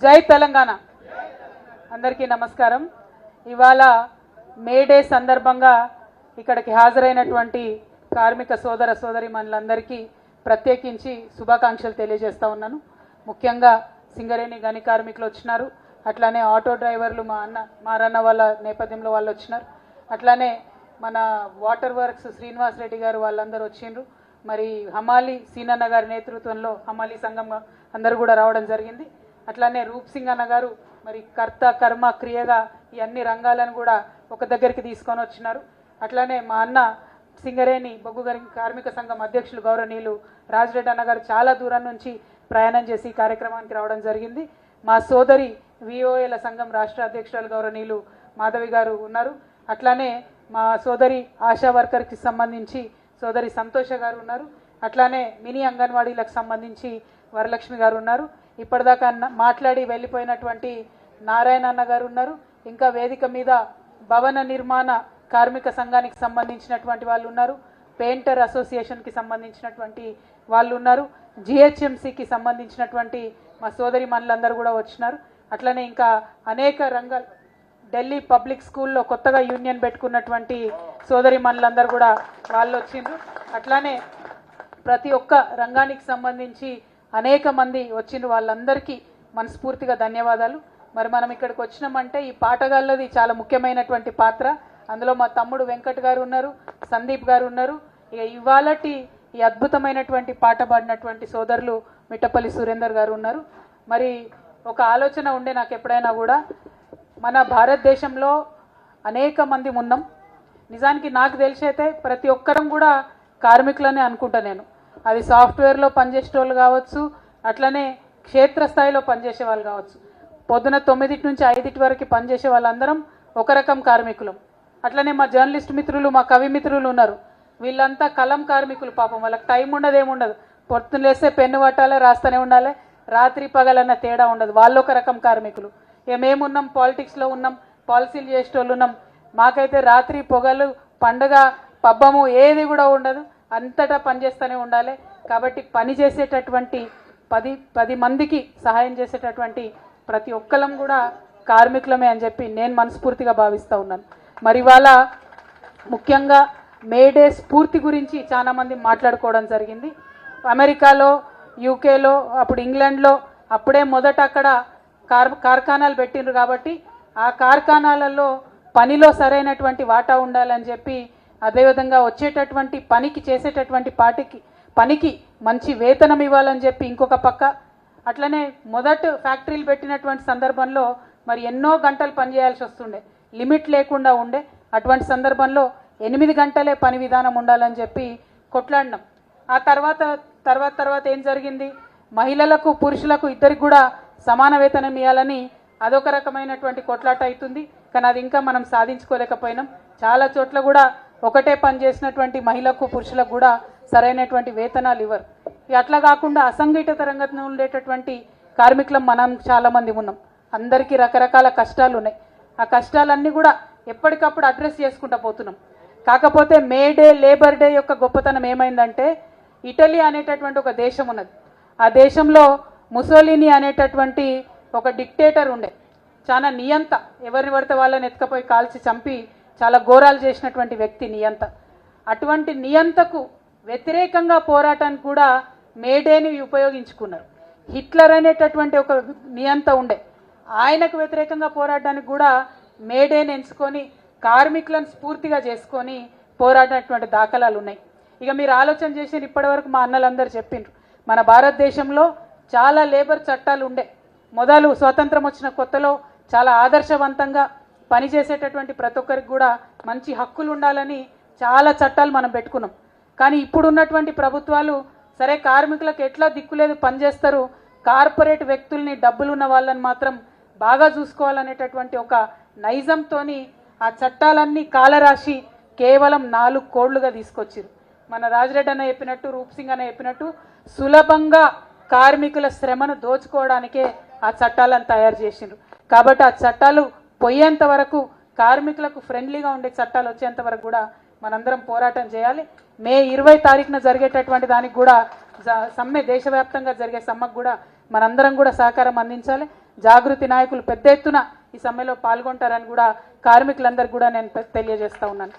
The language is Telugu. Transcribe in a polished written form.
జై తెలంగాణ. అందరికీ నమస్కారం. ఇవాళ మే డే సందర్భంగా ఇక్కడికి హాజరైనటువంటి కార్మిక సోదర సోదరీమణులందరికీ ప్రత్యేకించి శుభాకాంక్షలు తెలియజేస్తా ఉన్నాను. ముఖ్యంగా సింగరేణి గని కార్మికులు వచ్చినారు, అట్లానే ఆటో డ్రైవర్లు మారన్న వాళ్ళ నేపథ్యంలో వాళ్ళు వచ్చినారు, అట్లానే మన వాటర్ వర్క్స్ శ్రీనివాస్ రెడ్డి గారు వాళ్ళందరూ వచ్చిండ్రు. మరి హమాలి సీనన్న గారి నేతృత్వంలో హమాలి సంఘం అందరూ కూడా రావడం జరిగింది. అట్లానే రూప్ సింగ్ అన్న గారు మరి కర్త కర్మ క్రియగా ఈ అన్ని రంగాలను కూడా ఒక దగ్గరికి తీసుకొని వచ్చినారు. అట్లానే మా అన్న సింగరేణి బొగ్గు కార్మిక సంఘం అధ్యక్షులు గౌరవనీయులు రాజరెడ్డి అన్న గారు చాలా దూరం నుంచి ప్రయాణం చేసి కార్యక్రమానికి రావడం జరిగింది. మా సోదరి విఓఏల సంఘం రాష్ట్ర అధ్యక్షురాలు గౌరవనీయులు మాధవి గారు ఉన్నారు. అట్లానే మా సోదరి ఆశా వర్కర్కి సంబంధించి సోదరి సంతోష గారు ఉన్నారు. అట్లానే మినీ అంగన్వాడీలకు సంబంధించి వరలక్ష్మి గారు ఉన్నారు. ఇప్పటిదాకా మాట్లాడి వెళ్ళిపోయినటువంటి నారాయణ అన్న గారు ఉన్నారు. ఇంకా వేదిక మీద భవన నిర్మాణ కార్మిక సంఘానికి సంబంధించినటువంటి వాళ్ళు ఉన్నారు, పెయింటర్ అసోసియేషన్కి సంబంధించినటువంటి వాళ్ళు ఉన్నారు, జిహెచ్ఎంసీకి సంబంధించినటువంటి మా సోదరి మనులందరూ కూడా వచ్చినారు. అట్లనే ఇంకా అనేక రంగాలు ఢిల్లీ పబ్లిక్ స్కూల్లో కొత్తగా యూనియన్ పెట్టుకున్నటువంటి సోదరి మనులందరూ కూడా వాళ్ళు వచ్చిండ్రు. అట్లానే ప్రతి ఒక్క రంగానికి సంబంధించి అనేక మంది వచ్చిండ్రు. వాళ్ళందరికీ మనస్ఫూర్తిగా ధన్యవాదాలు. మరి మనం ఇక్కడికి వచ్చినామంటే ఈ పాటగాళ్ళది చాలా ముఖ్యమైనటువంటి పాత్ర. అందులో మా తమ్ముడు వెంకట్ గారు ఉన్నారు, సందీప్ గారు ఉన్నారు. ఇక ఇవాళటి ఈ అద్భుతమైనటువంటి పాట పాడినటువంటి సోదరులు మిట్టపల్లి సురేందర్ గారు ఉన్నారు. మరి ఒక ఆలోచన ఉండే నాకు ఎప్పుడైనా కూడా, మన భారతదేశంలో అనేక మంది ఉన్నాం. నిజానికి నాకు తెలిసైతే ప్రతి ఒక్కరం కూడా కార్మికులనే అనుకుంటా నేను. అది సాఫ్ట్వేర్లో పనిచేసే వాళ్ళు కావచ్చు, అట్లనే క్షేత్రస్థాయిలో పనిచేసే వాళ్ళు కావచ్చు. పొద్దున 9 నుంచి 5 వరకు పనిచేసే వాళ్ళందరం ఒక రకం కార్మికులం. అట్లనే మా జర్నలిస్ట్ మిత్రులు, మా కవి మిత్రులు ఉన్నారు. వీళ్ళంతా కలం కార్మికులు. పాపం వాళ్ళకి టైం ఉండదు, ఏముండదు. పొద్దున్న లేస్తే పెన్ను పట్టాలి, రాస్తూనే ఉండాలి, రాత్రి పగలన్న తేడా ఉండదు. వాళ్ళు ఒక రకం కార్మికులు. మేమున్నాం పాలిటిక్స్లో ఉన్నాం, పాలసీలు చేసేటోళ్ళు ఉన్నాం. మాకైతే రాత్రి పొగలు పండుగ పబ్బము ఏది కూడా ఉండదు, అంతటా పనిచేస్తూనే ఉండాలి. కాబట్టి పని చేసేటటువంటి 10 మందికి సహాయం చేసేటటువంటి ప్రతి ఒక్కరం కూడా కార్మికులమే అని చెప్పి నేను మనస్ఫూర్తిగా భావిస్తూ ఉన్నాను. మరి ఇవాళ ముఖ్యంగా మేడే స్ఫూర్తి గురించి చాలామంది మాట్లాడుకోవడం జరిగింది. అమెరికాలో, యూకేలో, అప్పుడు ఇంగ్లాండ్లో అప్పుడే మొదట అక్కడ కార్ఖానాలు పెట్టిండ్రు. కాబట్టి ఆ కార్ఖానాలలో పనిలో సరైనటువంటి వాటా ఉండాలని చెప్పి, అదేవిధంగా వచ్చేటటువంటి పనికి చేసేటటువంటి పనికి మంచి వేతనం ఇవ్వాలని చెప్పి ఇంకొక పక్క, అట్లనే మొదట ఫ్యాక్టరీలు పెట్టినటువంటి సందర్భంలో మరి ఎన్నో గంటలు పనిచేయాల్సి వస్తుండే, లిమిట్ లేకుండా ఉండే. అటువంటి సందర్భంలో 8 గంటలే పని విధానం ఉండాలని చెప్పి కొట్లాడినాం. ఆ తర్వాత ఏం జరిగింది, మహిళలకు పురుషులకు ఇద్దరికి కూడా సమాన వేతనం ఇవ్వాలని అదొక రకమైనటువంటి కొట్లాట అవుతుంది. కానీ అది ఇంకా మనం సాధించుకోలేకపోయినాం. చాలా చోట్ల కూడా ఒకటే పని చేసినటువంటి మహిళలకు పురుషులకు కూడా సరైనటువంటి వేతనాలు ఇవ్వరు. అట్లా కాకుండా అసంఘటిత రంగంలో ఉండేటటువంటి కార్మికులం మనం చాలామంది ఉన్నాం. అందరికీ రకరకాల కష్టాలు ఉన్నాయి. ఆ కష్టాలన్నీ కూడా ఎప్పటికప్పుడు అడ్రస్ చేసుకుంటూ పోతున్నాం. కాకపోతే మే డే, లేబర్ డే యొక్క గొప్పతనం ఏమైందంటే, ఇటలీ అనేటటువంటి ఒక దేశం ఉన్నది. ఆ దేశంలో ముసోలిని అనేటటువంటి ఒక డిక్టేటర్ ఉండే, చాలా నియంత, ఎవరిని పడితే వాళ్ళని ఎత్తుకపోయి కాల్చి చంపి చాలా ఘోరాలు చేసినటువంటి వ్యక్తి నియంత. అటువంటి నియంతకు వ్యతిరేకంగా పోరాటానికి కూడా మేడేని ఉపయోగించుకున్నారు. హిట్లర్ అనేటటువంటి ఒక నియంత ఉండే, ఆయనకు వ్యతిరేకంగా పోరాటానికి కూడా మేడేని ఎంచుకొని కార్మికులను స్ఫూర్తిగా చేసుకొని పోరాడినటువంటి దాఖలాలు ఉన్నాయి. ఇక మీరు ఆలోచన చేసి ఇప్పటివరకు మా అన్నలందరూ చెప్పిండ్రు, మన భారతదేశంలో చాలా లేబర్ చట్టాలు ఉండే. మొదలు స్వాతంత్రం వచ్చిన కొత్తలో చాలా ఆదర్శవంతంగా పనిచేసేటటువంటి ప్రతి ఒక్కరికి కూడా మంచి హక్కులు ఉండాలని చాలా చట్టాలు మనం పెట్టుకున్నాం. కానీ ఇప్పుడు ఉన్నటువంటి ప్రభుత్వాలు సరే కార్మికులకు ఎట్లా దిక్కులేదు పనిచేస్తారు, కార్పొరేట్ వ్యక్తుల్ని, డబ్బులు ఉన్న వాళ్ళని మాత్రం బాగా చూసుకోవాలనేటటువంటి ఒక నైజంతో ఆ చట్టాలన్నీ కాలరాశి కేవలం 4 కోళ్లుగా తీసుకొచ్చారు. మన రాజరెడ్డి అన్న చెప్పినట్టు, రూప్ సింగ్ అన్న చెప్పినట్టు సులభంగా కార్మికుల శ్రమను దోచుకోవడానికే ఆ చట్టాలను తయారు చేసిండ్రు. కాబట్టి ఆ చట్టాలు పోయేంత వరకు, కార్మికులకు ఫ్రెండ్లీగా ఉండే చట్టాలు వచ్చేంత వరకు కూడా మనందరం పోరాటం చేయాలి. మే 20 తారీఖున జరిగేటటువంటి దానికి కూడా సమ్మె, దేశవ్యాప్తంగా జరిగే సమ్మెకు కూడా మనందరం కూడా సహకారం అందించాలి. జాగృతి నాయకులు పెద్ద ఎత్తున ఈ సమ్మెలో పాల్గొంటారని కూడా కార్మికులందరికీ కూడా నేను తెలియజేస్తా ఉన్నాను.